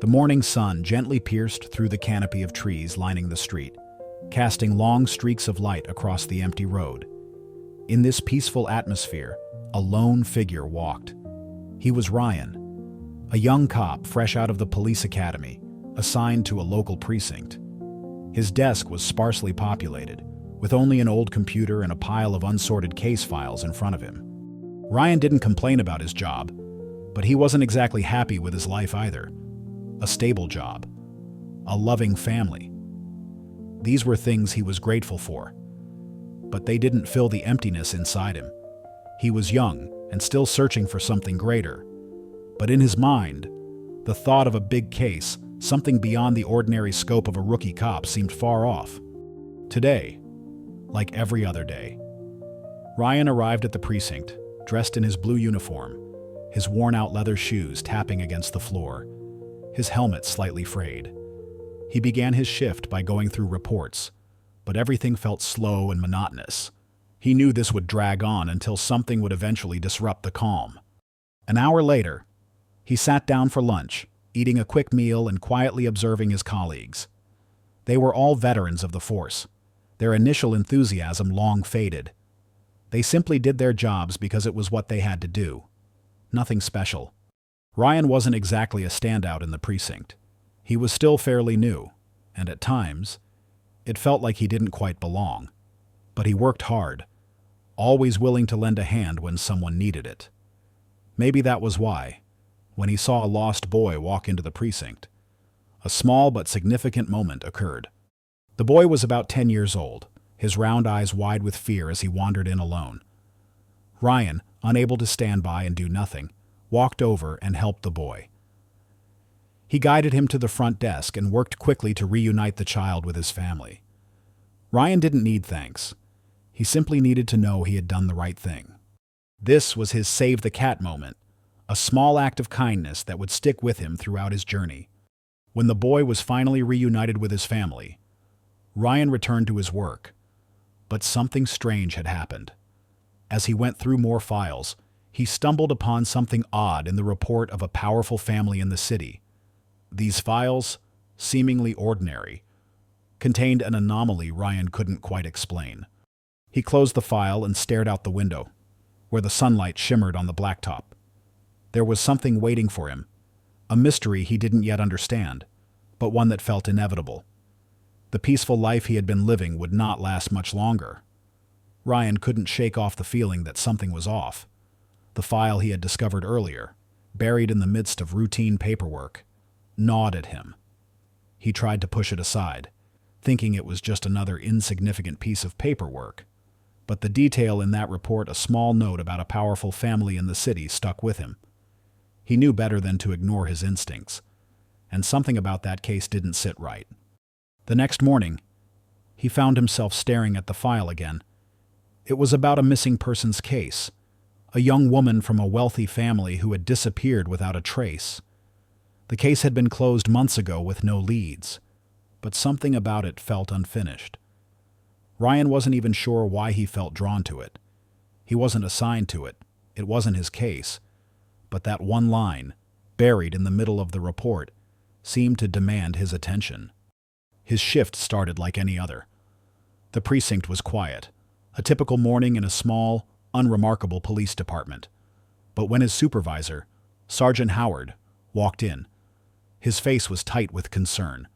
The morning sun gently pierced through the canopy of trees lining the street, casting long streaks of light across the empty road. In this peaceful atmosphere, a lone figure walked. He was Ryan, a young cop fresh out of the police academy, assigned to a local precinct. His desk was sparsely populated, with only an old computer and a pile of unsorted case files in front of him. Ryan didn't complain about his job, but he wasn't exactly happy with his life either. A stable job, a loving family. These were things he was grateful for, but they didn't fill the emptiness inside him. He was young and still searching for something greater, but in his mind, the thought of a big case, something beyond the ordinary scope of a rookie cop, seemed far off. Today, like every other day, Ryan arrived at the precinct, dressed in his blue uniform, his worn-out leather shoes tapping against the floor, his helmet slightly frayed. He began his shift by going through reports, but everything felt slow and monotonous. He knew this would drag on until something would eventually disrupt the calm. An hour later, he sat down for lunch, eating a quick meal and quietly observing his colleagues. They were all veterans of the force. Their initial enthusiasm long faded. They simply did their jobs because it was what they had to do. Nothing special. Ryan wasn't exactly a standout in the precinct. He was still fairly new, and at times, it felt like he didn't quite belong. But he worked hard, always willing to lend a hand when someone needed it. Maybe that was why, when he saw a lost boy walk into the precinct, a small but significant moment occurred. The boy was about 10 years old, his round eyes wide with fear as he wandered in alone. Ryan, unable to stand by and do nothing, walked over and helped the boy. He guided him to the front desk and worked quickly to reunite the child with his family. Ryan didn't need thanks. He simply needed to know he had done the right thing. This was his save the cat moment, a small act of kindness that would stick with him throughout his journey. When the boy was finally reunited with his family, Ryan returned to his work. But something strange had happened. As he went through more files, he stumbled upon something odd in the report of a powerful family in the city. These files, seemingly ordinary, contained an anomaly Ryan couldn't quite explain. He closed the file and stared out the window, where the sunlight shimmered on the blacktop. There was something waiting for him, a mystery he didn't yet understand, but one that felt inevitable. The peaceful life he had been living would not last much longer. Ryan couldn't shake off the feeling that something was off. The file he had discovered earlier, buried in the midst of routine paperwork, gnawed at him. He tried to push it aside, thinking it was just another insignificant piece of paperwork. But the detail in that report, a small note about a powerful family in the city, stuck with him. He knew better than to ignore his instincts, and something about that case didn't sit right. The next morning, he found himself staring at the file again. It was about a missing persons case, a young woman from a wealthy family who had disappeared without a trace. The case had been closed months ago with no leads, but something about it felt unfinished. Ryan wasn't even sure why he felt drawn to it. He wasn't assigned to it. It wasn't his case. But that one line, buried in the middle of the report, seemed to demand his attention. His shift started like any other. The precinct was quiet, a typical morning in a small, unremarkable police department. But when his supervisor, Sergeant Howard, walked in, his face was tight with concern.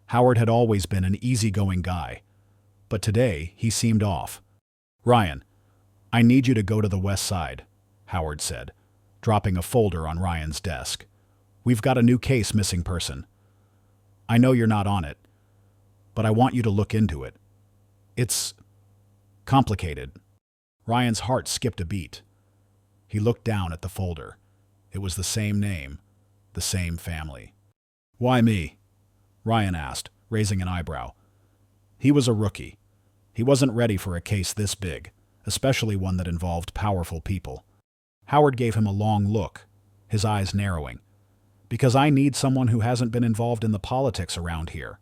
Howard had always been an easygoing guy, but today he seemed off. "Ryan, I need you to go to the west side," Howard said, dropping a folder on Ryan's desk. "We've got a new case, missing person. I know you're not on it, but I want you to look into it. It's complicated." Ryan's heart skipped a beat. He looked down at the folder. It was the same name, the same family. "Why me?" Ryan asked, raising an eyebrow. He was a rookie. He wasn't ready for a case this big, especially one that involved powerful people. Howard gave him a long look, his eyes narrowing. "Because I need someone who hasn't been involved in the politics around here.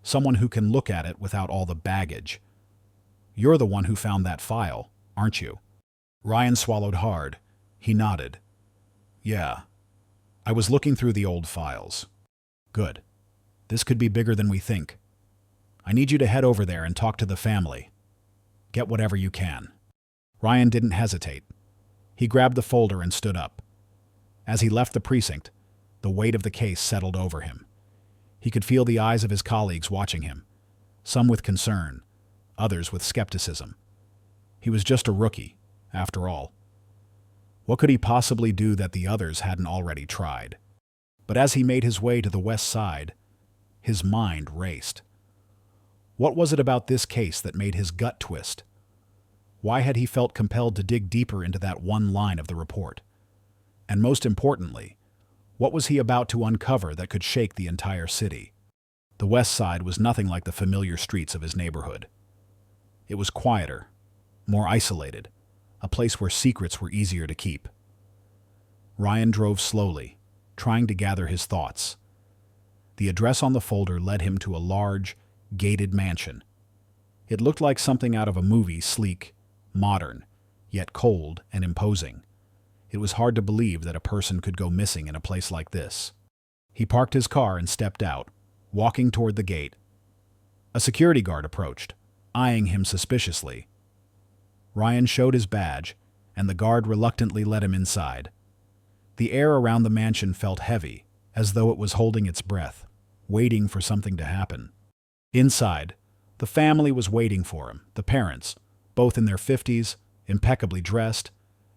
Someone who can look at it without all the baggage. You're the one who found that file, aren't you?" Ryan swallowed hard. He nodded. "Yeah. I was looking through the old files. Good. This could be bigger than we think. I need you to head over there and talk to the family. Get whatever you can. Ryan didn't hesitate. He grabbed the folder and stood up. As he left the precinct, the weight of the case settled over him. He could feel the eyes of his colleagues watching him, some with concern, others with skepticism. He was just a rookie, after all. What could he possibly do that the others hadn't already tried? But as he made his way to the west side, his mind raced. What was it about this case that made his gut twist? Why had he felt compelled to dig deeper into that one line of the report? And most importantly, what was he about to uncover that could shake the entire city? The west side was nothing like the familiar streets of his neighborhood. It was quieter, more isolated, a place where secrets were easier to keep. Ryan drove slowly, trying to gather his thoughts. The address on the folder led him to a large, gated mansion. It looked like something out of a movie, sleek, modern, yet cold and imposing. It was hard to believe that a person could go missing in a place like this. He parked his car and stepped out, walking toward the gate. A security guard approached, eyeing him suspiciously. Ryan showed his badge, and the guard reluctantly let him inside. The air around the mansion felt heavy, as though it was holding its breath, waiting for something to happen. Inside, the family was waiting for him, the parents, both in their 50s, impeccably dressed,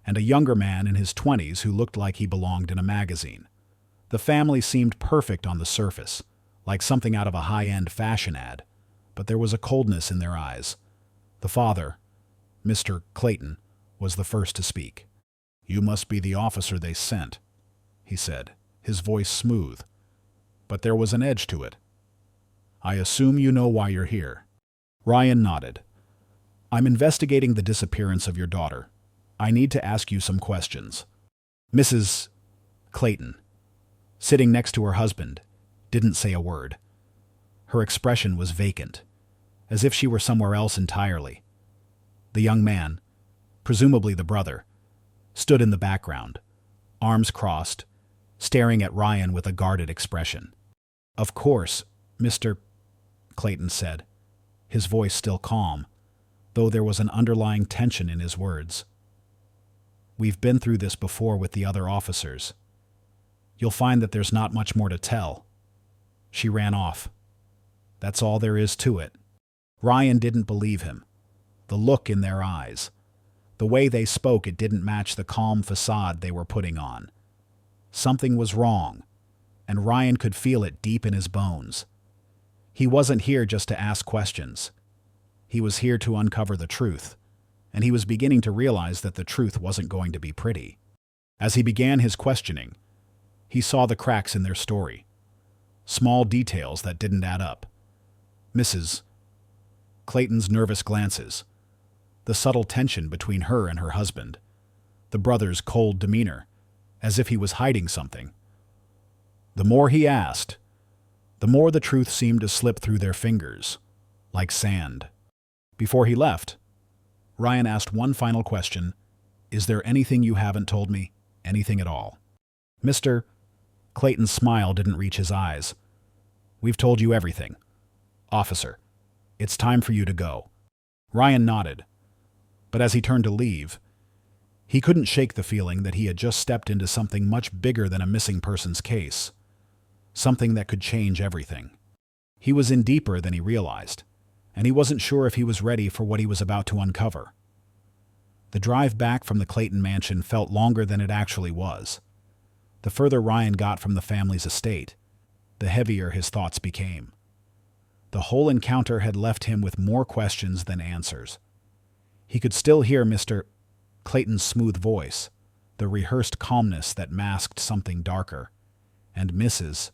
and a younger man in his 20s who looked like he belonged in a magazine. The family seemed perfect on the surface, like something out of a high-end fashion ad, but there was a coldness in their eyes. The father, Mr. Clayton, was the first to speak. "You must be the officer they sent," he said, his voice smooth, but there was an edge to it. "I assume you know why you're here." Ryan nodded. "I'm investigating the disappearance of your daughter. I need to ask you some questions." Mrs. Clayton, sitting next to her husband, didn't say a word. Her expression was vacant, as if she were somewhere else entirely. The young man, presumably the brother, stood in the background, arms crossed, staring at Ryan with a guarded expression. "Of course, Mr. Clayton said, his voice still calm, though there was an underlying tension in his words. "We've been through this before with the other officers. You'll find that there's not much more to tell. She ran off. That's all there is to it." Ryan didn't believe him. The look in their eyes, the way they spoke, it didn't match the calm facade they were putting on. Something was wrong, and Ryan could feel it deep in his bones. He wasn't here just to ask questions. He was here to uncover the truth, and he was beginning to realize that the truth wasn't going to be pretty. As he began his questioning, he saw the cracks in their story, small details that didn't add up. Mrs. Clayton's nervous glances, the subtle tension between her and her husband, the brother's cold demeanor, as if he was hiding something. The more he asked, the more the truth seemed to slip through their fingers, like sand. Before he left, Ryan asked one final question. "Is there anything you haven't told me? Anything at all?" Mr. Clayton's smile didn't reach his eyes. "We've told you everything. Officer, it's time for you to go." Ryan nodded, but as he turned to leave, he couldn't shake the feeling that he had just stepped into something much bigger than a missing persons case, something that could change everything. He was in deeper than he realized, and he wasn't sure if he was ready for what he was about to uncover. The drive back from the Clayton mansion felt longer than it actually was. The further Ryan got from the family's estate, the heavier his thoughts became. The whole encounter had left him with more questions than answers. He could still hear Mr. Clayton's smooth voice, the rehearsed calmness that masked something darker, and Mrs.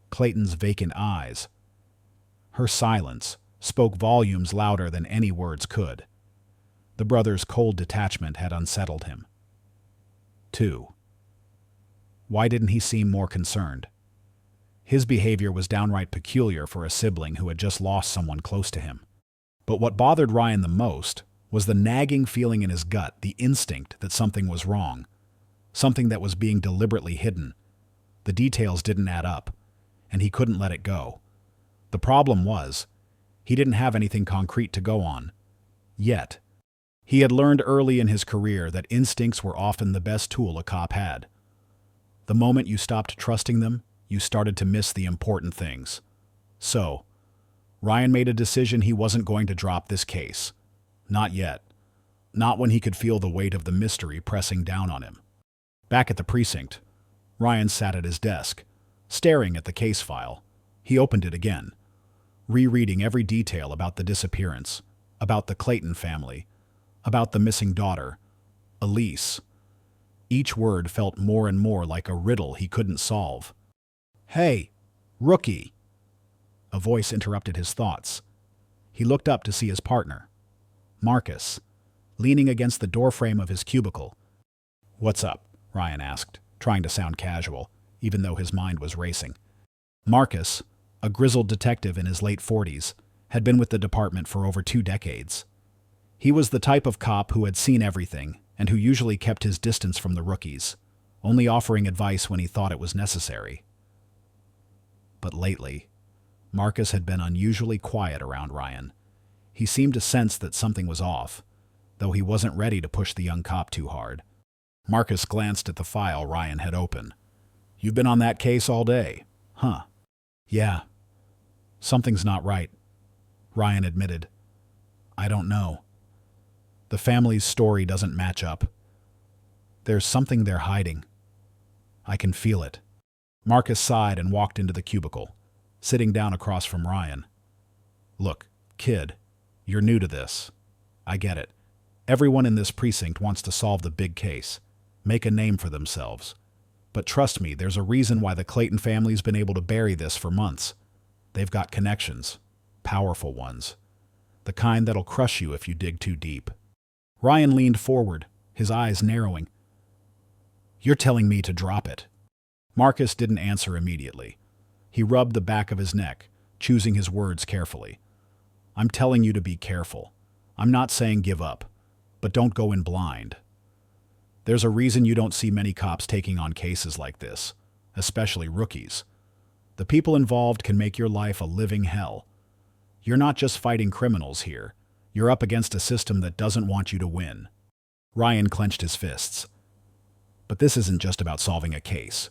Clayton's vacant eyes. Her silence spoke volumes louder than any words could. The brother's cold detachment had unsettled him. 2. Why didn't he seem more concerned? His behavior was downright peculiar for a sibling who had just lost someone close to him. But what bothered Ryan the most was the nagging feeling in his gut, the instinct that something was wrong, something that was being deliberately hidden. The details didn't add up, and he couldn't let it go. The problem was, he didn't have anything concrete to go on. Yet. He had learned early in his career that instincts were often the best tool a cop had. The moment you stopped trusting them, you started to miss the important things. So, Ryan made a decision he wasn't going to drop this case. Not yet. Not when he could feel the weight of the mystery pressing down on him. Back at the precinct, Ryan sat at his desk, staring at the case file. He opened it again, rereading every detail about the disappearance, about the Clayton family, about the missing daughter, Elise. Each word felt more and more like a riddle he couldn't solve. "Hey, rookie!" A voice interrupted his thoughts. He looked up to see his partner, Marcus, leaning against the doorframe of his cubicle. "What's up?" Ryan asked, trying to sound casual, even though his mind was racing. Marcus, a grizzled detective in his late 40s, had been with the department for over 2 decades. He was the type of cop who had seen everything and who usually kept his distance from the rookies, only offering advice when he thought it was necessary. But lately, Marcus had been unusually quiet around Ryan. He seemed to sense that something was off, though he wasn't ready to push the young cop too hard. Marcus glanced at the file Ryan had open. "You've been on that case all day, huh?" "Yeah. Something's not right," Ryan admitted. "I don't know. The family's story doesn't match up. There's something they're hiding. I can feel it." Marcus sighed and walked into the cubicle, sitting down across from Ryan. "Look, kid, you're new to this. I get it. Everyone in this precinct wants to solve the big case, make a name for themselves. But trust me, there's a reason why the Clayton family's been able to bury this for months. They've got connections, powerful ones, the kind that'll crush you if you dig too deep." Ryan leaned forward, his eyes narrowing. "You're telling me to drop it?" Marcus didn't answer immediately. He rubbed the back of his neck, choosing his words carefully. "I'm telling you to be careful. I'm not saying give up, but don't go in blind. There's a reason you don't see many cops taking on cases like this, especially rookies. The people involved can make your life a living hell. You're not just fighting criminals here. You're up against a system that doesn't want you to win." Ryan clenched his fists. "But this isn't just about solving a case.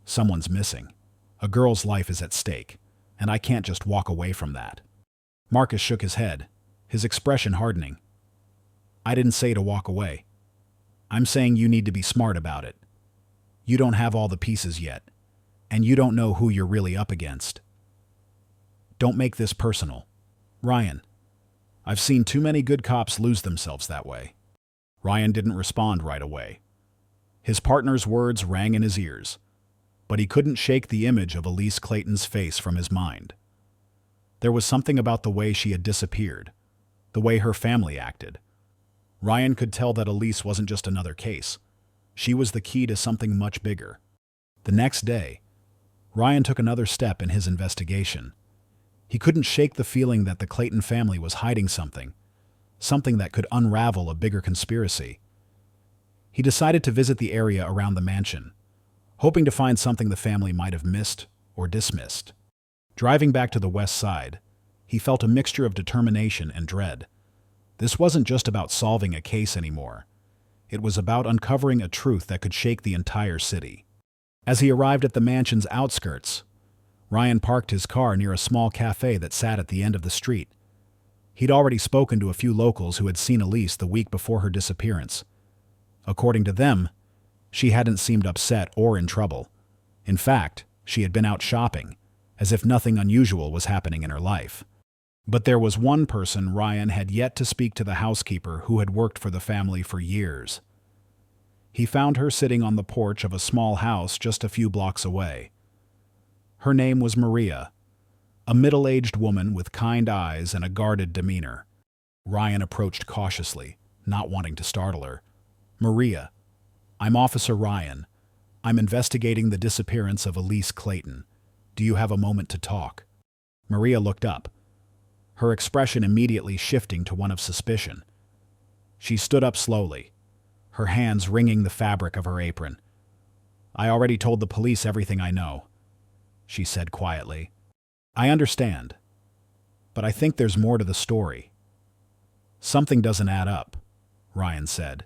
Someone's missing. A girl's life is at stake, and I can't just walk away from that." Marcus shook his head, his expression hardening. "I didn't say to walk away. I'm saying you need to be smart about it. You don't have all the pieces yet, and you don't know who you're really up against. Don't make this personal. Ryan, I've seen too many good cops lose themselves that way." Ryan didn't respond right away. His partner's words rang in his ears, but he couldn't shake the image of Elise Clayton's face from his mind. There was something about the way she had disappeared, the way her family acted. Ryan could tell that Elise wasn't just another case. She was the key to something much bigger. The next day, Ryan took another step in his investigation. He couldn't shake the feeling that the Clayton family was hiding something that could unravel a bigger conspiracy. He decided to visit the area around the mansion, hoping to find something the family might have missed or dismissed. Driving back to the west side, he felt a mixture of determination and dread. This wasn't just about solving a case anymore. It was about uncovering a truth that could shake the entire city. As he arrived at the mansion's outskirts, Ryan parked his car near a small cafe that sat at the end of the street. He'd already spoken to a few locals who had seen Elise the week before her disappearance. According to them, she hadn't seemed upset or in trouble. In fact, she had been out shopping, as if nothing unusual was happening in her life. But there was one person Ryan had yet to speak to, the housekeeper who had worked for the family for years. He found her sitting on the porch of a small house just a few blocks away. Her name was Maria, a middle-aged woman with kind eyes and a guarded demeanor. Ryan approached cautiously, not wanting to startle her. "Maria, I'm Officer Ryan. I'm investigating the disappearance of Elise Clayton. Do you have a moment to talk?" Maria looked up, her expression immediately shifting to one of suspicion. She stood up slowly, her hands wringing the fabric of her apron. "I already told the police everything I know. she said quietly. I understand, but I think there's more to the story. Something doesn't add up, Ryan said,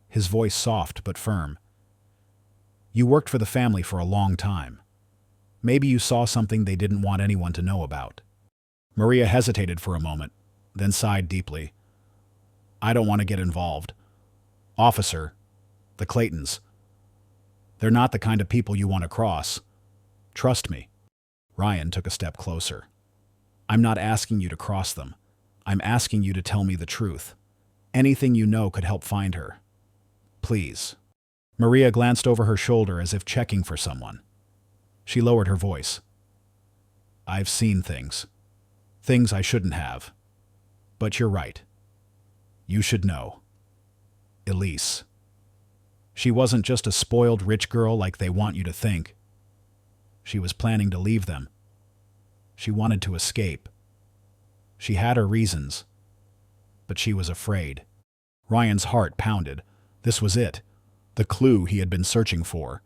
his voice soft but firm. You worked for the family for a long time. Maybe you saw something they didn't want anyone to know about. Maria hesitated for a moment, then sighed deeply. I don't want to get involved. Officer, the Claytons. They're not the kind of people you want to cross. Trust me. Ryan took a step closer. I'm not asking you to cross them. I'm asking you to tell me the truth. Anything you know could help find her. Please. Maria glanced over her shoulder as if checking for someone. She lowered her voice. I've seen things. Things I shouldn't have. But you're right. You should know. Elise. She wasn't just a spoiled rich girl like they want you to think. She was planning to leave them. She wanted to escape. She had her reasons, but she was afraid. Ryan's heart pounded. This was it, the clue he had been searching for.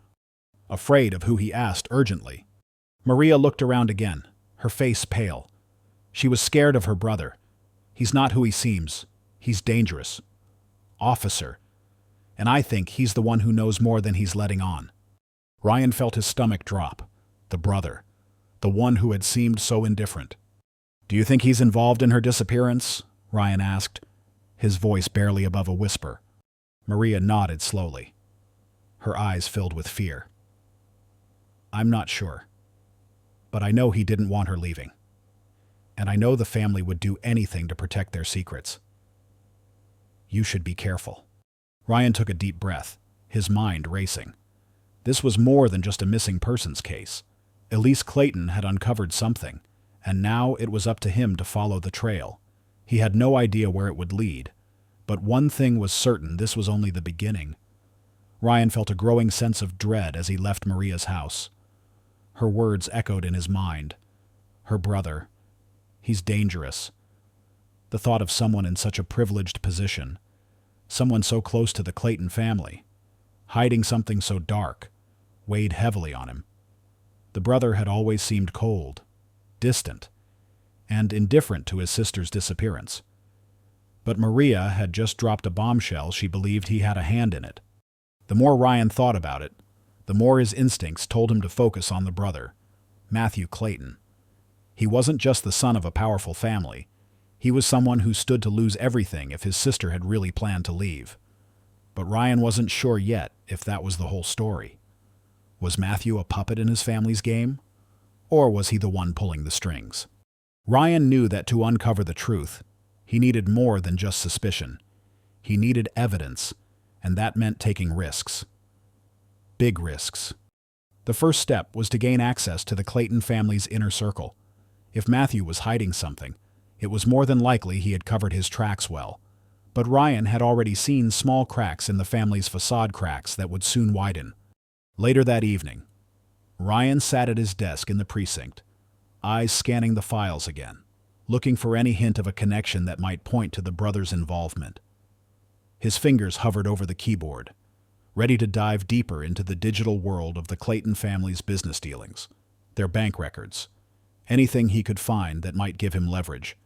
Afraid of who he asked urgently. Maria looked around again, her face pale. She was scared of her brother. He's not who he seems. He's dangerous. Officer. And I think he's the one who knows more than he's letting on. Ryan felt his stomach drop. The brother. The one who had seemed so indifferent. Do you think he's involved in her disappearance? Ryan asked, his voice barely above a whisper. Maria nodded slowly. Her eyes filled with fear. I'm not sure. But I know he didn't want her leaving. And I know the family would do anything to protect their secrets. You should be careful. Ryan took a deep breath, his mind racing. This was more than just a missing persons case. Elise Clayton had uncovered something, and now it was up to him to follow the trail. He had no idea where it would lead, but one thing was certain: this was only the beginning. Ryan felt a growing sense of dread as he left Maria's house. Her words echoed in his mind. Her brother. He's dangerous. The thought of someone in such a privileged position, someone so close to the Clayton family, hiding something so dark, weighed heavily on him. The brother had always seemed cold, distant, and indifferent to his sister's disappearance. But Maria had just dropped a bombshell. She believed he had a hand in it. The more Ryan thought about it, the more his instincts told him to focus on the brother, Matthew Clayton. He wasn't just the son of a powerful family. He was someone who stood to lose everything if his sister had really planned to leave. But Ryan wasn't sure yet if that was the whole story. Was Matthew a puppet in his family's game? Or was he the one pulling the strings? Ryan knew that to uncover the truth, he needed more than just suspicion. He needed evidence, and that meant taking risks. Big risks. The first step was to gain access to the Clayton family's inner circle. If Matthew was hiding something, it was more than likely he had covered his tracks well. But Ryan had already seen small cracks in the family's facade, cracks that would soon widen. Later that evening, Ryan sat at his desk in the precinct, eyes scanning the files again, looking for any hint of a connection that might point to the brothers' involvement. His fingers hovered over the keyboard, ready to dive deeper into the digital world of the Clayton family's business dealings, their bank records, anything he could find that might give him leverage.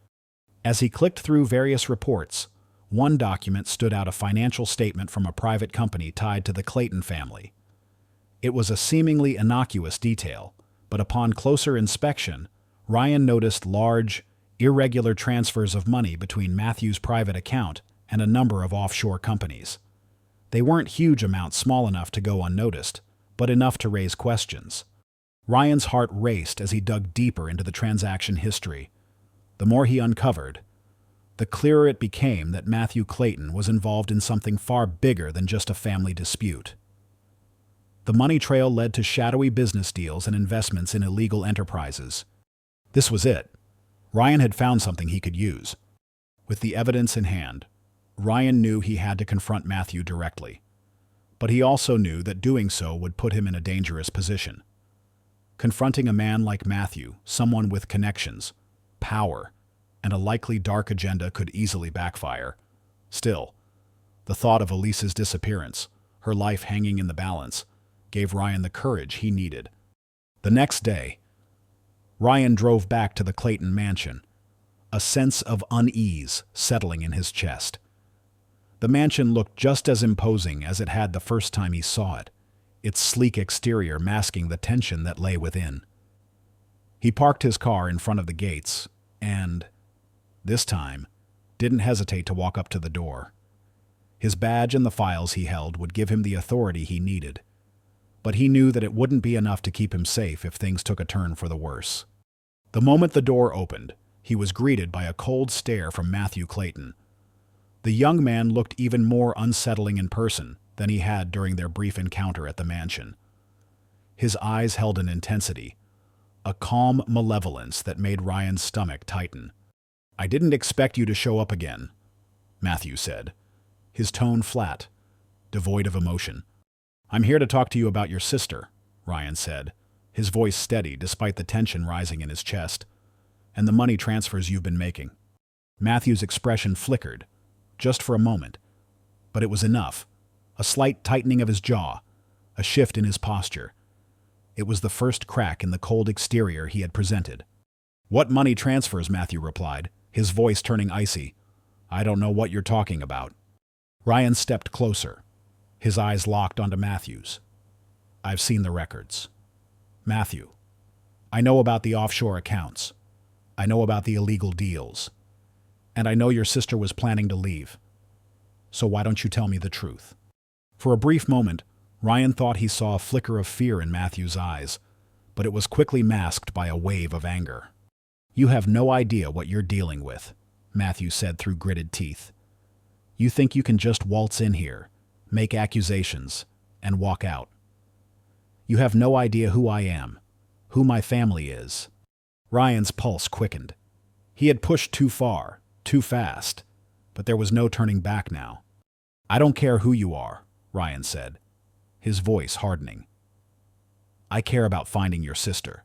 As he clicked through various reports, one document stood out: a financial statement from a private company tied to the Clayton family. It was a seemingly innocuous detail, but upon closer inspection, Ryan noticed large, irregular transfers of money between Matthew's private account and a number of offshore companies. They weren't huge amounts, small enough to go unnoticed, but enough to raise questions. Ryan's heart raced as he dug deeper into the transaction history. The more he uncovered, the clearer it became that Matthew Clayton was involved in something far bigger than just a family dispute. The money trail led to shadowy business deals and investments in illegal enterprises. This was it. Ryan had found something he could use. With the evidence in hand, Ryan knew he had to confront Matthew directly. But he also knew that doing so would put him in a dangerous position. Confronting a man like Matthew, someone with connections, power, and a likely dark agenda, could easily backfire. Still, the thought of Elise's disappearance, her life hanging in the balance, gave Ryan the courage he needed. The next day, Ryan drove back to the Clayton mansion, a sense of unease settling in his chest. The mansion looked just as imposing as it had the first time he saw it, its sleek exterior masking the tension that lay within. He parked his car in front of the gates and, this time, didn't hesitate to walk up to the door. His badge and the files he held would give him the authority he needed, but he knew that it wouldn't be enough to keep him safe if things took a turn for the worse. The moment the door opened, he was greeted by a cold stare from Matthew Clayton. The young man looked even more unsettling in person than he had during their brief encounter at the mansion. His eyes held an intensity, a calm malevolence that made Ryan's stomach tighten. "I didn't expect you to show up again," Matthew said, his tone flat, devoid of emotion. "I'm here to talk to you about your sister," Ryan said, his voice steady despite the tension rising in his chest, "and the money transfers you've been making." Matthew's expression flickered, just for a moment, but it was enough. A slight tightening of his jaw, a shift in his posture. It was the first crack in the cold exterior he had presented. "What money transfers?" Matthew replied, his voice turning icy. "I don't know what you're talking about." Ryan stepped closer, his eyes locked onto Matthew's. "I've seen the records. Matthew, I know about the offshore accounts. I know about the illegal deals. And I know your sister was planning to leave. So why don't you tell me the truth?" For a brief moment, Ryan thought he saw a flicker of fear in Matthew's eyes, but it was quickly masked by a wave of anger. "You have no idea what you're dealing with," Matthew said through gritted teeth. "You think you can just waltz in here, make accusations, and walk out. You have no idea who I am, who my family is." Ryan's pulse quickened. He had pushed too far, too fast, but there was no turning back now. "I don't care who you are," Ryan said, his voice hardening. "I care about finding your sister.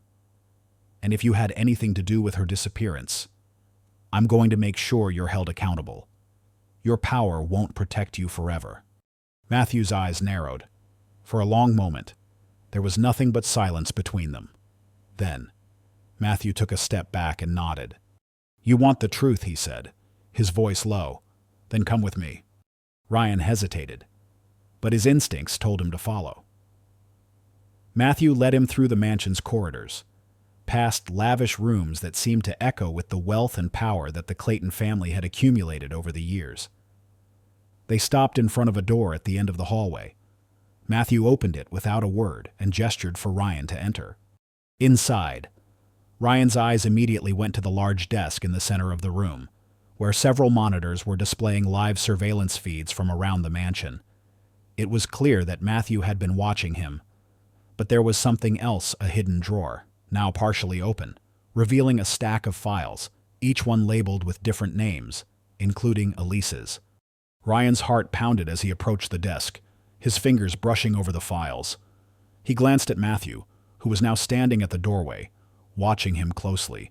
And if you had anything to do with her disappearance, I'm going to make sure you're held accountable. Your power won't protect you forever." Matthew's eyes narrowed. For a long moment, there was nothing but silence between them. Then, Matthew took a step back and nodded. "You want the truth," he said, his voice low. "Then come with me." Ryan hesitated, but his instincts told him to follow. Matthew led him through the mansion's corridors, past lavish rooms that seemed to echo with the wealth and power that the Clayton family had accumulated over the years. They stopped in front of a door at the end of the hallway. Matthew opened it without a word and gestured for Ryan to enter. Inside, Ryan's eyes immediately went to the large desk in the center of the room, where several monitors were displaying live surveillance feeds from around the mansion. It was clear that Matthew had been watching him, but there was something else, a hidden drawer, now partially open, revealing a stack of files, each one labeled with different names, including Elise's. Ryan's heart pounded as he approached the desk, his fingers brushing over the files. He glanced at Matthew, who was now standing at the doorway, watching him closely.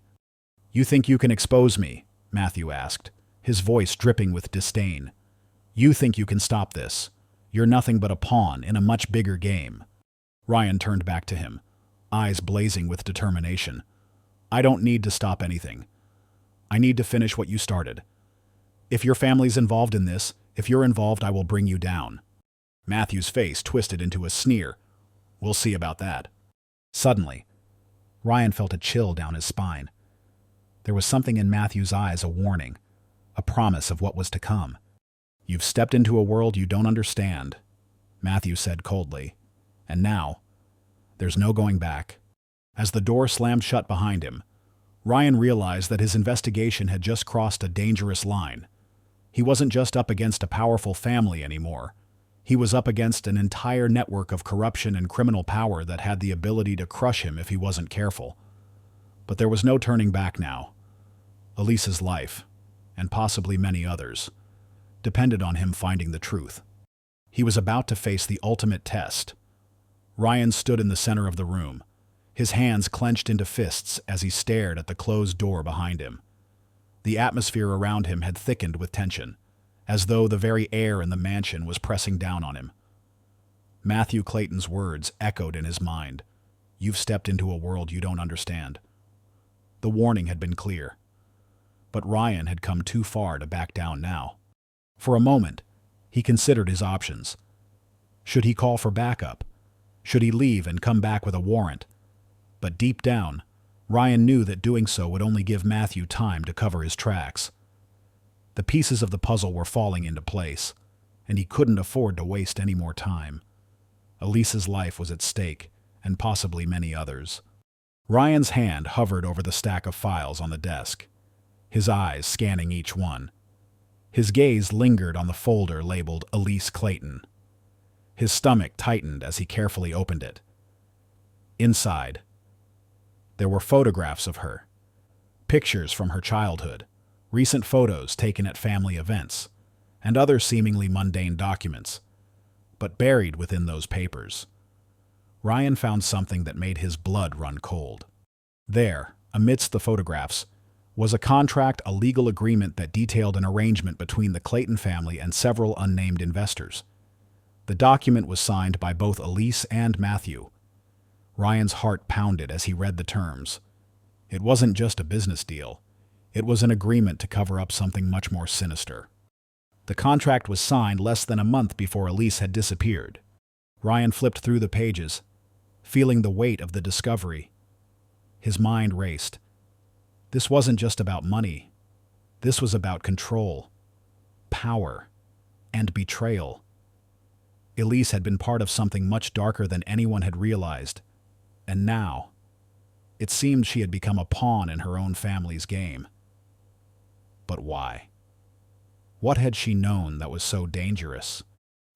"You think you can expose me?" Matthew asked, his voice dripping with disdain. "You think you can stop this? You're nothing but a pawn in a much bigger game." Ryan turned back to him, eyes blazing with determination. "I don't need to stop anything. I need to finish what you started. If your family's involved in this, if you're involved, I will bring you down." Matthew's face twisted into a sneer. "We'll see about that." Suddenly, Ryan felt a chill down his spine. There was something in Matthew's eyes, a warning, a promise of what was to come. "You've stepped into a world you don't understand," Matthew said coldly. "And now, there's no going back." As the door slammed shut behind him, Ryan realized that his investigation had just crossed a dangerous line. He wasn't just up against a powerful family anymore. He was up against an entire network of corruption and criminal power that had the ability to crush him if he wasn't careful. But there was no turning back now. Elise's life, and possibly many others, depended on him finding the truth. He was about to face the ultimate test. Ryan stood in the center of the room, his hands clenched into fists as he stared at the closed door behind him. The atmosphere around him had thickened with tension, as though the very air in the mansion was pressing down on him. Matthew Clayton's words echoed in his mind. "You've stepped into a world you don't understand." The warning had been clear. But Ryan had come too far to back down now. For a moment, he considered his options. Should he call for backup? Should he leave and come back with a warrant? But deep down, Ryan knew that doing so would only give Matthew time to cover his tracks. The pieces of the puzzle were falling into place, and he couldn't afford to waste any more time. Elise's life was at stake, and possibly many others. Ryan's hand hovered over the stack of files on the desk, his eyes scanning each one. His gaze lingered on the folder labeled Elise Clayton. His stomach tightened as he carefully opened it. Inside, there were photographs of her, pictures from her childhood, recent photos taken at family events, and other seemingly mundane documents. But buried within those papers, Ryan found something that made his blood run cold. There, amidst the photographs, was a contract, a legal agreement that detailed an arrangement between the Clayton family and several unnamed investors. The document was signed by both Elise and Matthew. Ryan's heart pounded as he read the terms. It wasn't just a business deal. It was an agreement to cover up something much more sinister. The contract was signed less than a month before Elise had disappeared. Ryan flipped through the pages, feeling the weight of the discovery. His mind raced. This wasn't just about money. This was about control, power, and betrayal. Elise had been part of something much darker than anyone had realized, and now, it seemed she had become a pawn in her own family's game. But why? What had she known that was so dangerous?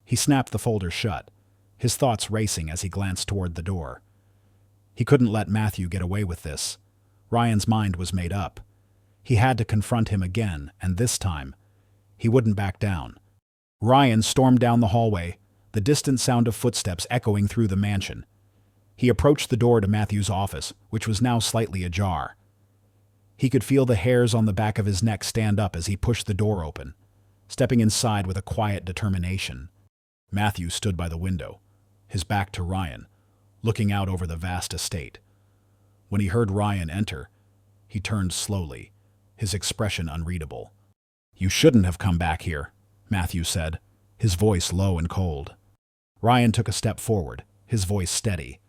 He snapped the folder shut, his thoughts racing as he glanced toward the door. He couldn't let Matthew get away with this. Ryan's mind was made up. He had to confront him again, and this time, he wouldn't back down. Ryan stormed down the hallway, the distant sound of footsteps echoing through the mansion. He approached the door to Matthew's office, which was now slightly ajar. He could feel the hairs on the back of his neck stand up as he pushed the door open, stepping inside with a quiet determination. Matthew stood by the window, his back to Ryan, looking out over the vast estate. When he heard Ryan enter, he turned slowly, his expression unreadable. "You shouldn't have come back here," Matthew said, his voice low and cold. Ryan took a step forward, his voice steady.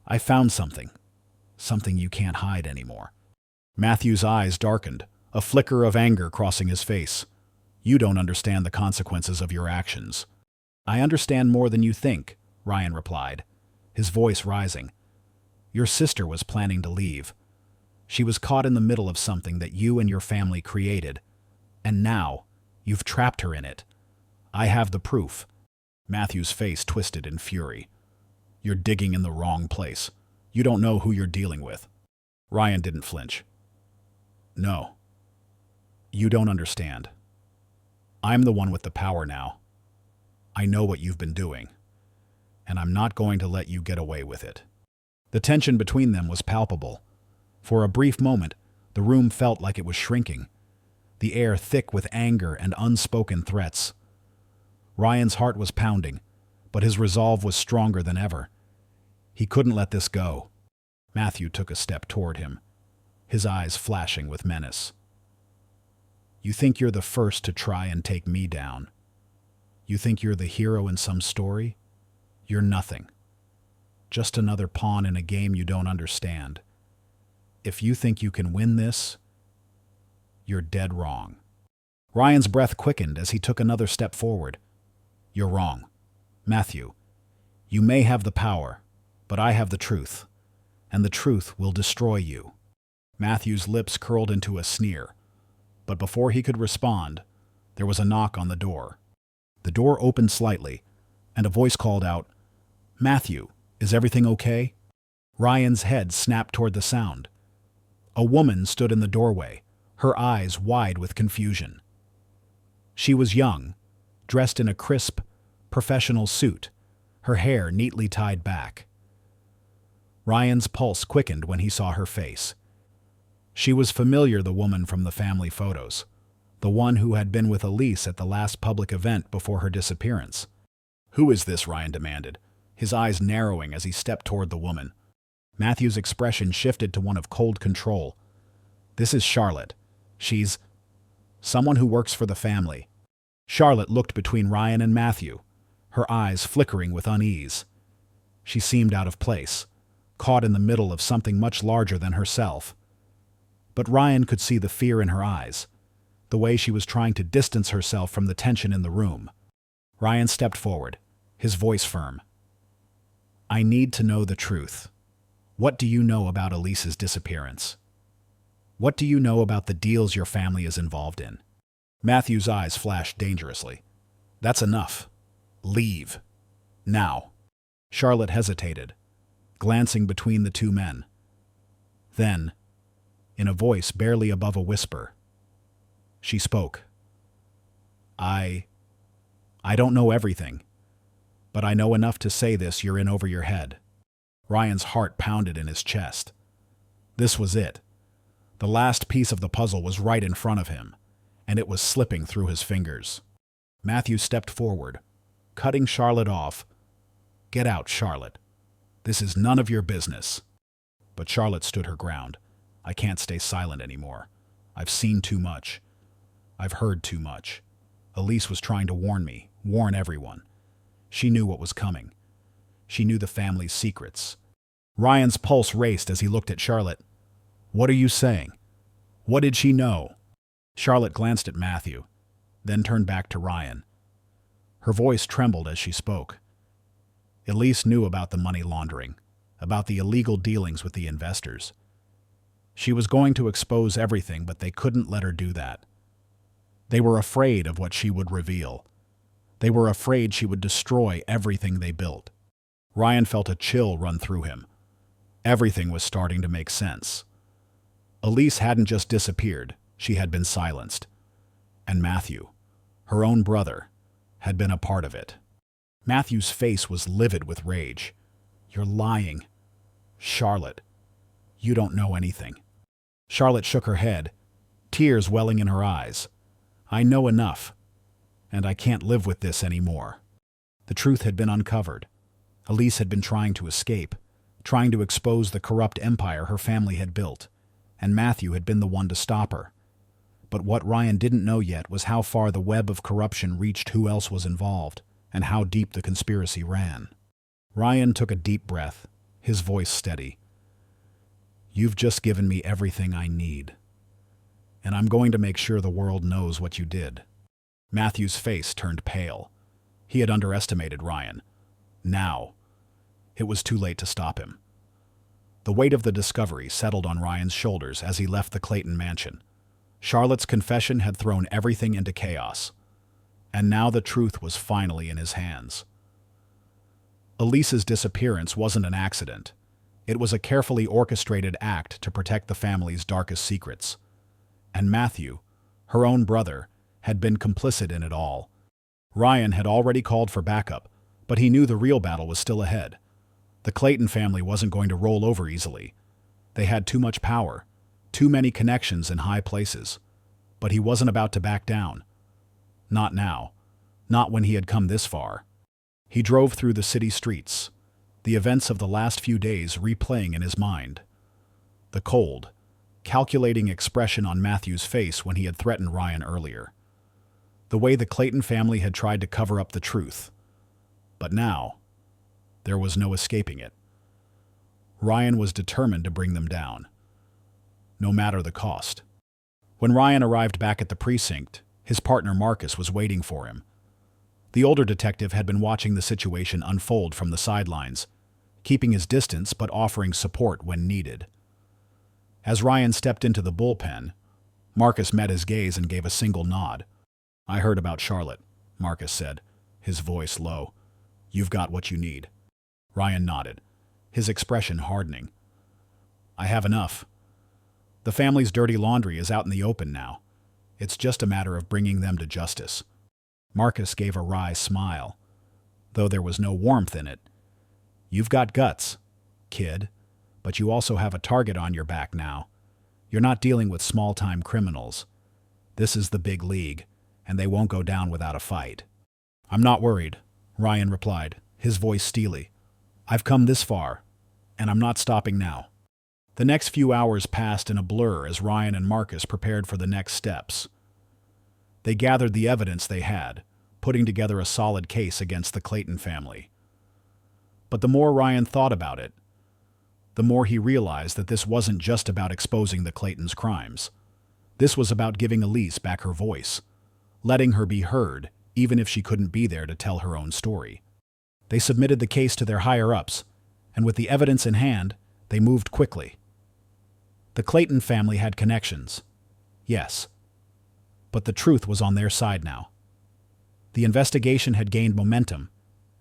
"I found something you can't hide anymore." Matthew's eyes darkened, a flicker of anger crossing his face. "You don't understand the consequences of your actions." "I understand more than you think," Ryan replied, his voice rising. "Your sister was planning to leave. She was caught in the middle of something that you and your family created, and now you've trapped her in it. I have the proof." Matthew's face twisted in fury. "You're digging in the wrong place. You don't know who you're dealing with." Ryan didn't flinch. "No. You don't understand. I'm the one with the power now. I know what you've been doing, and I'm not going to let you get away with it." The tension between them was palpable. For a brief moment, the room felt like it was shrinking, the air thick with anger and unspoken threats. Ryan's heart was pounding, but his resolve was stronger than ever. He couldn't let this go. Matthew took a step toward him, his eyes flashing with menace. "You think you're the first to try and take me down? You think you're the hero in some story? You're nothing. Just another pawn in a game you don't understand. If you think you can win this, you're dead wrong." Ryan's breath quickened as he took another step forward. "You're wrong, Matthew. You may have the power, but I have the truth, and the truth will destroy you." Matthew's lips curled into a sneer, but before he could respond, there was a knock on the door. The door opened slightly, and a voice called out, "Matthew, is everything okay?" Ryan's head snapped toward the sound. A woman stood in the doorway, her eyes wide with confusion. She was young, dressed in a crisp, professional suit, her hair neatly tied back. Ryan's pulse quickened when he saw her face. She was familiar, the woman from the family photos, the one who had been with Elise at the last public event before her disappearance. "Who is this?" Ryan demanded, his eyes narrowing as he stepped toward the woman. Matthew's expression shifted to one of cold control, This is Charlotte. She's someone who works for the family. Charlotte looked between Ryan and Matthew, her eyes flickering with unease. She seemed out of place, caught in the middle of something much larger than herself. But Ryan could see the fear in her eyes, the way she was trying to distance herself from the tension in the room. Ryan stepped forward, his voice firm. I need to know the truth. What do you know about Elise's disappearance? What do you know about the deals your family is involved in? Matthew's eyes flashed dangerously. That's enough. Leave. Now. Charlotte hesitated, glancing between the two men. Then, in a voice barely above a whisper, she spoke. I don't know everything, but I know enough to say this: you're in over your head. Ryan's heart pounded in his chest. This was it. The last piece of the puzzle was right in front of him, and it was slipping through his fingers. Matthew stepped forward, cutting Charlotte off. Get out, Charlotte. This is none of your business. But Charlotte stood her ground. I can't stay silent anymore. I've seen too much. I've heard too much. Elise was trying to warn me, warn everyone. She knew what was coming. She knew the family's secrets. Ryan's pulse raced as he looked at Charlotte. What are you saying? What did she know? Charlotte glanced at Matthew, then turned back to Ryan. Her voice trembled as she spoke. Elise knew about the money laundering, about the illegal dealings with the investors. She was going to expose everything, but they couldn't let her do that. They were afraid of what she would reveal. They were afraid she would destroy everything they built. Ryan felt a chill run through him. Everything was starting to make sense. Elise hadn't just disappeared, she had been silenced. And Matthew, her own brother, had been a part of it. Matthew's face was livid with rage. You're lying. Charlotte, you don't know anything. Charlotte shook her head, tears welling in her eyes. I know enough, and I can't live with this anymore. The truth had been uncovered. Elise had been trying to escape, trying to expose the corrupt empire her family had built, and Matthew had been the one to stop her. But what Ryan didn't know yet was how far the web of corruption reached, who else was involved, and how deep the conspiracy ran. Ryan took a deep breath, his voice steady. You've just given me everything I need, and I'm going to make sure the world knows what you did. Matthew's face turned pale. He had underestimated Ryan. Now, it was too late to stop him. The weight of the discovery settled on Ryan's shoulders as he left the Clayton mansion. Charlotte's confession had thrown everything into chaos, and now the truth was finally in his hands. Elise's disappearance wasn't an accident. It was a carefully orchestrated act to protect the family's darkest secrets. And Matthew, her own brother, had been complicit in it all. Ryan had already called for backup, but he knew the real battle was still ahead. The Clayton family wasn't going to roll over easily. They had too much power, too many connections in high places. But he wasn't about to back down. Not now. Not when he had come this far. He drove through the city streets, the events of the last few days replaying in his mind. The cold, calculating expression on Matthew's face when he had threatened Ryan earlier. The way the Clayton family had tried to cover up the truth. But now, there was no escaping it. Ryan was determined to bring them down, no matter the cost. When Ryan arrived back at the precinct, his partner Marcus was waiting for him. The older detective had been watching the situation unfold from the sidelines, keeping his distance but offering support when needed. As Ryan stepped into the bullpen, Marcus met his gaze and gave a single nod. I heard about Charlotte, Marcus said, his voice low. You've got what you need. Ryan nodded, his expression hardening. I have enough. The family's dirty laundry is out in the open now. It's just a matter of bringing them to justice. Marcus gave a wry smile, though there was no warmth in it. You've got guts, kid, but you also have a target on your back now. You're not dealing with small-time criminals. This is the big league, and they won't go down without a fight. I'm not worried, Ryan replied, his voice steely. I've come this far, and I'm not stopping now. The next few hours passed in a blur as Ryan and Marcus prepared for the next steps. They gathered the evidence they had, putting together a solid case against the Clayton family. But the more Ryan thought about it, the more he realized that this wasn't just about exposing the Claytons' crimes. This was about giving Elise back her voice, letting her be heard, even if she couldn't be there to tell her own story. They submitted the case to their higher-ups, and with the evidence in hand, they moved quickly. The Clayton family had connections, yes, but the truth was on their side now. The investigation had gained momentum,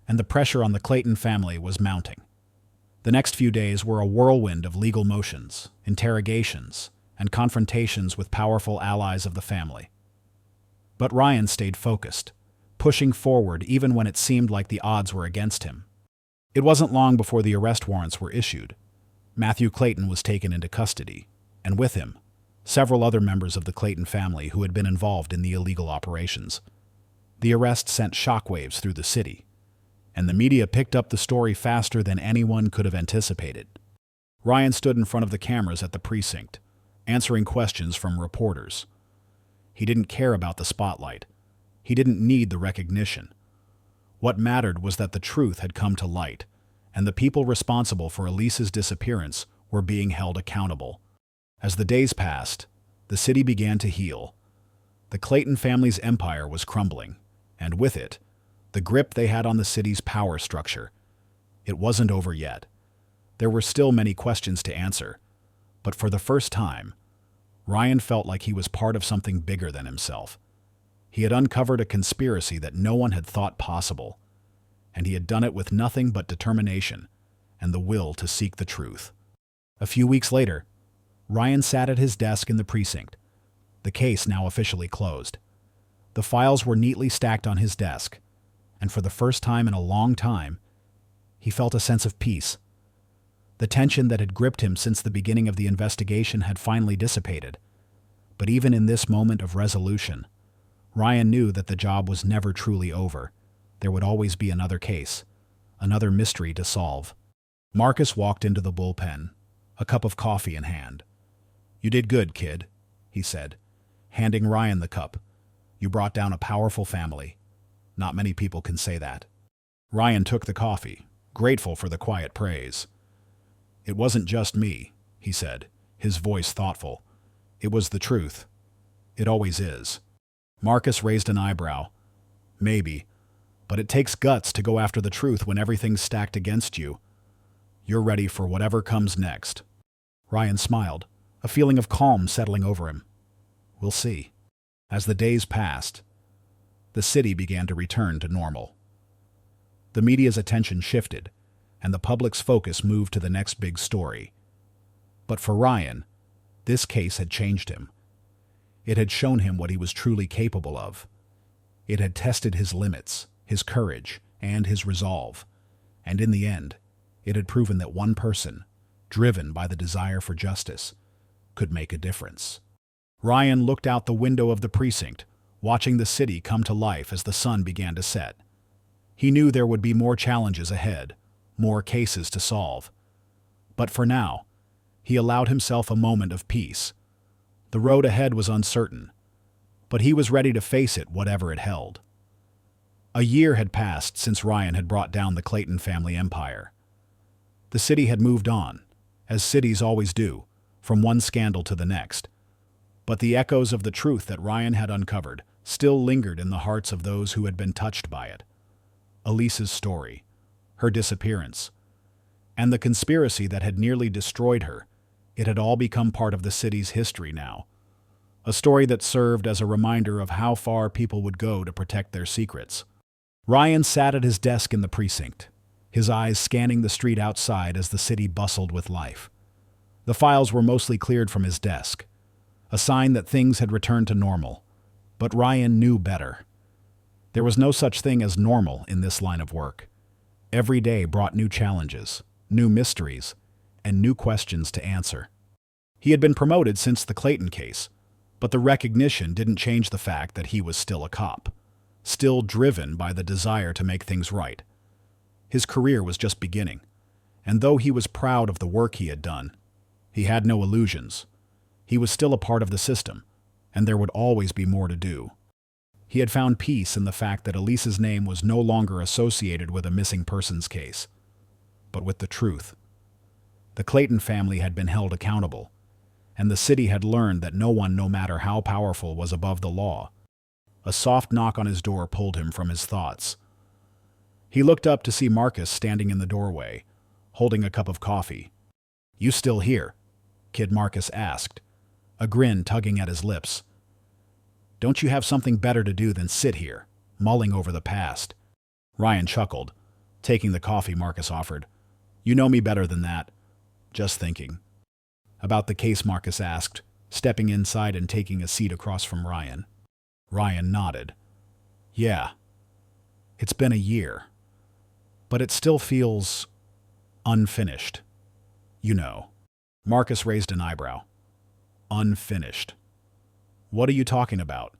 and the pressure on the Clayton family was mounting. The next few days were a whirlwind of legal motions, interrogations, and confrontations with powerful allies of the family. But Ryan stayed focused, pushing forward even when it seemed like the odds were against him. It wasn't long before the arrest warrants were issued. Matthew Clayton was taken into custody, and with him, several other members of the Clayton family who had been involved in the illegal operations. The arrest sent shockwaves through the city, and the media picked up the story faster than anyone could have anticipated. Ryan stood in front of the cameras at the precinct, answering questions from reporters. He didn't care about the spotlight. He didn't need the recognition. What mattered was that the truth had come to light, and the people responsible for Elise's disappearance were being held accountable. As the days passed, the city began to heal. The Clayton family's empire was crumbling, and with it, the grip they had on the city's power structure. It wasn't over yet. There were still many questions to answer, but for the first time, Ryan felt like he was part of something bigger than himself. He had uncovered a conspiracy that no one had thought possible, and he had done it with nothing but determination and the will to seek the truth. A few weeks later, Ryan sat at his desk in the precinct, the case now officially closed. The files were neatly stacked on his desk, and for the first time in a long time, he felt a sense of peace. The tension that had gripped him since the beginning of the investigation had finally dissipated. But even in this moment of resolution, Ryan knew that the job was never truly over. There would always be another case, another mystery to solve. Marcus walked into the bullpen, a cup of coffee in hand. "You did good, kid," he said, handing Ryan the cup. "You brought down a powerful family. Not many people can say that." Ryan took the coffee, grateful for the quiet praise. "It wasn't just me," he said, his voice thoughtful. "It was the truth. It always is." Marcus raised an eyebrow. "Maybe, but it takes guts to go after the truth when everything's stacked against you. You're ready for whatever comes next." Ryan smiled, a feeling of calm settling over him. "We'll see." As the days passed, the city began to return to normal. The media's attention shifted, and the public's focus moved to the next big story. But for Ryan, this case had changed him. It had shown him what he was truly capable of. It had tested his limits, his courage, and his resolve. And in the end, it had proven that one person, driven by the desire for justice, could make a difference. Ryan looked out the window of the precinct, watching the city come to life as the sun began to set. He knew there would be more challenges ahead, more cases to solve. But for now, he allowed himself a moment of peace. The road ahead was uncertain, but he was ready to face it, whatever it held. A year had passed since Ryan had brought down the Clayton family empire. The city had moved on, as cities always do, from one scandal to the next. But the echoes of the truth that Ryan had uncovered still lingered in the hearts of those who had been touched by it. Elise's story, her disappearance, and the conspiracy that had nearly destroyed her, it had all become part of the city's history now. A story that served as a reminder of how far people would go to protect their secrets. Ryan sat at his desk in the precinct, his eyes scanning the street outside as the city bustled with life. The files were mostly cleared from his desk, a sign that things had returned to normal. But Ryan knew better. There was no such thing as normal in this line of work. Every day brought new challenges, new mysteries, and new questions to answer. He had been promoted since the Clayton case, but the recognition didn't change the fact that he was still a cop, still driven by the desire to make things right. His career was just beginning, and though he was proud of the work he had done, He had no illusions. He was still a part of the system, and there would always be more to do. He had found peace in the fact that Elise's name was no longer associated with a missing persons case, but with the truth. The Clayton family had been held accountable, and the city had learned that no one, no matter how powerful, was above the law. A soft knock on his door pulled him from his thoughts. He looked up to see Marcus standing in the doorway, holding a cup of coffee. "You still here?" Kid Marcus asked, a grin tugging at his lips. "Don't you have something better to do than sit here, mulling over the past?" Ryan chuckled, taking the coffee Marcus offered. "You know me better than that. Just thinking." "About the case?" Marcus asked, stepping inside and taking a seat across from Ryan. Ryan nodded. "Yeah. It's been a year. But it still feels unfinished. You know." Marcus raised an eyebrow. "Unfinished? What are you talking about?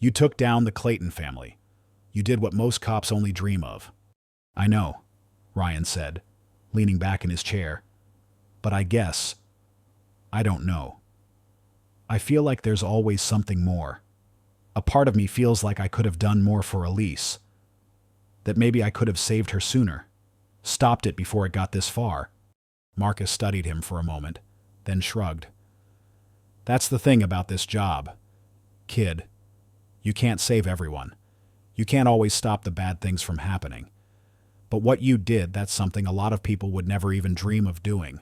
You took down the Clayton family. You did what most cops only dream of." "I know," Ryan said, leaning back in his chair. "But I don't know. I feel like there's always something more. A part of me feels like I could have done more for Elise. That maybe I could have saved her sooner, stopped it before it got this far." Marcus studied him for a moment, then shrugged. "That's the thing about this job, kid. You can't save everyone. You can't always stop the bad things from happening. But what you did, that's something a lot of people would never even dream of doing.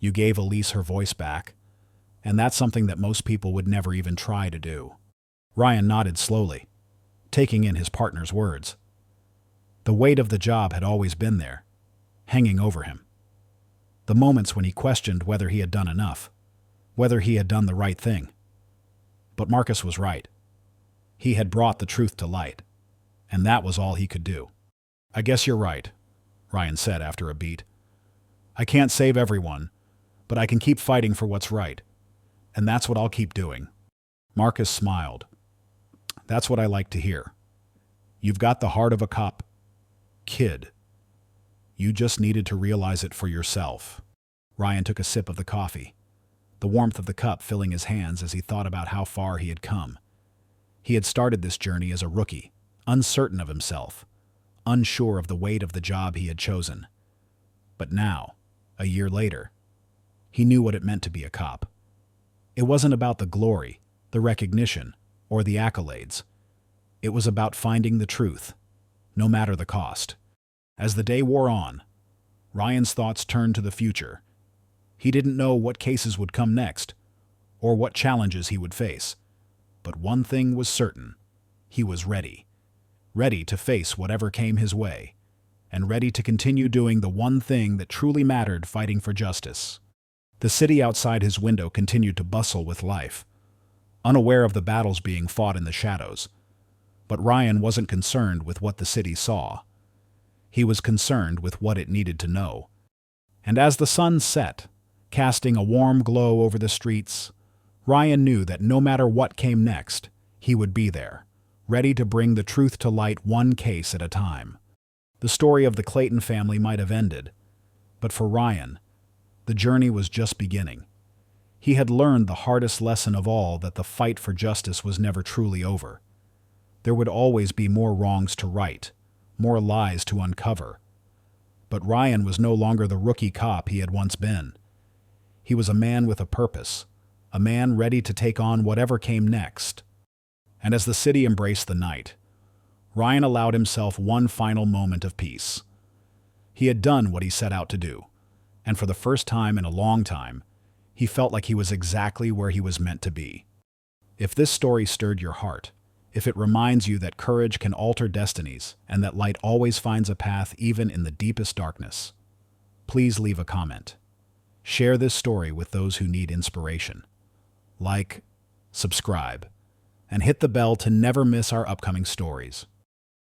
You gave Elise her voice back, and that's something that most people would never even try to do." Ryan nodded slowly, taking in his partner's words. The weight of the job had always been there, hanging over him. The moments when he questioned whether he had done enough, whether he had done the right thing. But Marcus was right. He had brought the truth to light, and that was all he could do. "I guess you're right," Ryan said after a beat. "I can't save everyone, but I can keep fighting for what's right, and that's what I'll keep doing." Marcus smiled. "That's what I like to hear. You've got the heart of a cop, kid. You just needed to realize it for yourself." Ryan took a sip of the coffee, the warmth of the cup filling his hands as he thought about how far he had come. He had started this journey as a rookie, uncertain of himself, unsure of the weight of the job he had chosen. But now, a year later, he knew what it meant to be a cop. It wasn't about the glory, the recognition, or the accolades. It was about finding the truth, no matter the cost. As the day wore on, Ryan's thoughts turned to the future. He didn't know what cases would come next, or what challenges he would face. But one thing was certain. He was ready. Ready to face whatever came his way, and ready to continue doing the one thing that truly mattered, fighting for justice. The city outside his window continued to bustle with life, unaware of the battles being fought in the shadows. But Ryan wasn't concerned with what the city saw. He was concerned with what it needed to know. And as the sun set, casting a warm glow over the streets, Ryan knew that no matter what came next, he would be there, ready to bring the truth to light one case at a time. The story of the Clayton family might have ended, but for Ryan, the journey was just beginning. He had learned the hardest lesson of all, that the fight for justice was never truly over. There would always be more wrongs to right, more lies to uncover. But Ryan was no longer the rookie cop he had once been. He was a man with a purpose, a man ready to take on whatever came next. And as the city embraced the night, Ryan allowed himself one final moment of peace. He had done what he set out to do, and for the first time in a long time, he felt like he was exactly where he was meant to be. If this story stirred your heart, if it reminds you that courage can alter destinies and that light always finds a path even in the deepest darkness, please leave a comment. Share this story with those who need inspiration. Like, subscribe, and hit the bell to never miss our upcoming stories.